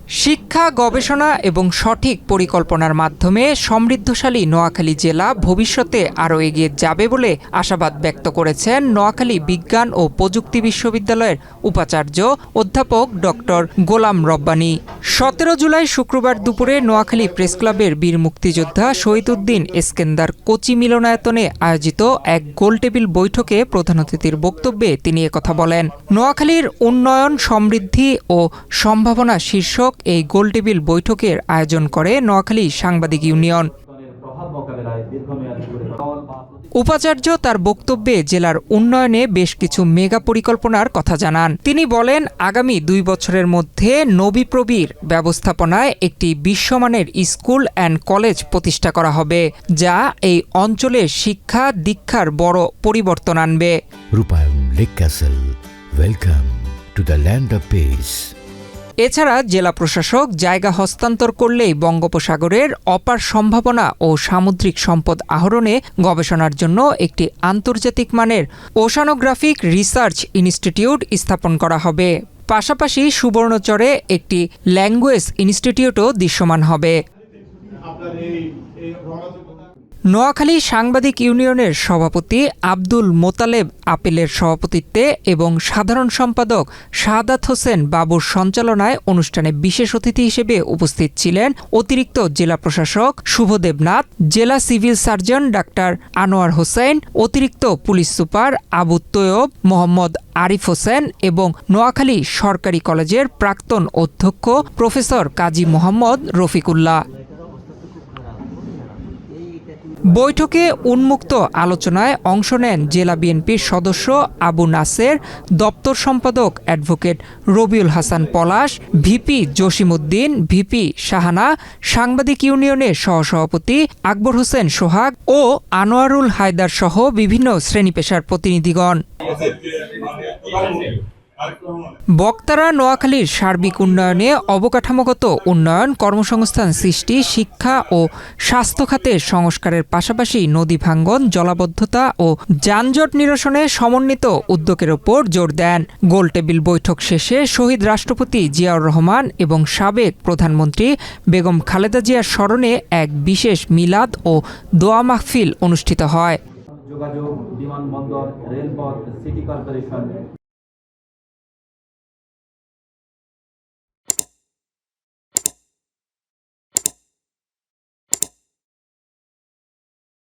শিক্ষা, গবেষণা এবং সঠিক পরিকল্পনার মাধ্যমে সমৃদ্ধশালী নোয়াখালী জেলা ভবিষ্যতে আরও এগিয়ে যাবে বলে আশাবাদ ব্যক্ত করেছেন নোয়াখালী বিজ্ঞান ও প্রযুক্তি বিশ্ববিদ্যালয়ের উপাচার্য অধ্যাপক ডক্টর গোলাম রব্বানী। 17 জুলাই শুক্রবার দুপুরে নোয়াখালী প্রেসক্লাবের বীর মুক্তিযোদ্ধা শহীদ উদ্দিন এসকেন্দার কোচি মিলনায়তনে আয়োজিত এক গোলটেবিল বৈঠকে প্রধান অতিথির বক্তব্যে তিনি একথা বলেন। নোয়াখালীর উন্নয়ন, সমৃদ্ধি ও সম্ভাবনা শীর্ষক এই গোলটেবিল বৈঠকের আয়োজন করে নোয়াখালী সাংবাদিক ইউনিয়ন। উপাচার্য তার বক্তব্যে জেলার উন্নয়নে বেশ কিছু মেগা পরিকল্পনার কথা জানান। তিনি বলেন, আগামী 2 বছরের মধ্যে নবীপ্রবীর ব্যবস্থাপনায় একটি বিশ্বমানের স্কুল অ্যান্ড কলেজ প্রতিষ্ঠা করা হবে, যা এই অঞ্চলের শিক্ষা দীক্ষার বড় পরিবর্তন আনবে। রূপায়ণ lake castle, welcome to the land of piece. এছাড়া জেলা প্রশাসক জায়গা হস্তান্তর করলেই বঙ্গোপসাগরের অপার সম্ভাবনা ও সামুদ্রিক সম্পদ আহরণে গবেষণার জন্য একটি আন্তর্জাতিক মানের ওশানোগ্রাফিক রিসার্চ ইনস্টিটিউট স্থাপন করা হবে। পাশাপাশি সুবর্ণচরে একটি ল্যাঙ্গুয়েজ ইনস্টিটিউটও দৃশ্যমান হবে। নোয়াখালী সাংবাদিক ইউনিয়নের সভাপতি আব্দুল মোতালেব আপেলের সভাপতিত্বে এবং সাধারণ সম্পাদক শাহাদাত হোসেন বাবুর সঞ্চালনায় অনুষ্ঠানে বিশেষ অতিথি হিসেবে উপস্থিত ছিলেন অতিরিক্ত জেলা প্রশাসক শুভদেব নাথ, জেলা civil surgeon doctor Anwar Hossain, অতিরিক্ত পুলিশ সুপার আবু তৈয়ব মোহাম্মদ আরিফ হোসেন এবং নোয়াখালী সরকারি কলেজের প্রাক্তন অধ্যক্ষ প্রফেসর কাজী মোহাম্মদ রফিকুল্লাহ। বৈঠকে উন্মুক্ত আলোচনায় অংশ নেন জেলা বিএনপির সদস্য আবু নাসের, দপ্তর সম্পাদক অ্যাডভোকেট রবিউল হাসান পলাশ, ভিপি জসিমউদ্দিন, ভিপি শাহানা, সাংবাদিক ইউনিয়নের সহসভাপতি আকবর হোসেন সোহাগ ও আনোয়ারুল হায়দার সহ বিভিন্ন শ্রেণী পেশার প্রতিনিধিগণ। বক্তারা নোয়াখালীর সার্বিক উন্নয়নে অবকাঠামোগত উন্নয়ন, কর্মসংস্থান সৃষ্টি, শিক্ষা ও স্বাস্থ্য খাতের সংস্কারের পাশাপাশি নদী ভাঙ্গন, জলাবদ্ধতা ও যানজট নিরসনে সমন্বিত উদ্যোগের ওপর জোর দেন। গোলটেবিল বৈঠক শেষে শহীদ রাষ্ট্রপতি জিয়াউর রহমান এবং সাবেক প্রধানমন্ত্রী বেগম খালেদা জিয়ার স্মরণে এক বিশেষ মিলাদ ও দোয়া মাহফিল অনুষ্ঠিত হয়। যোগাযোগ, বিমানবন্দর, রেলপথ, সিটি কর্পোরেশন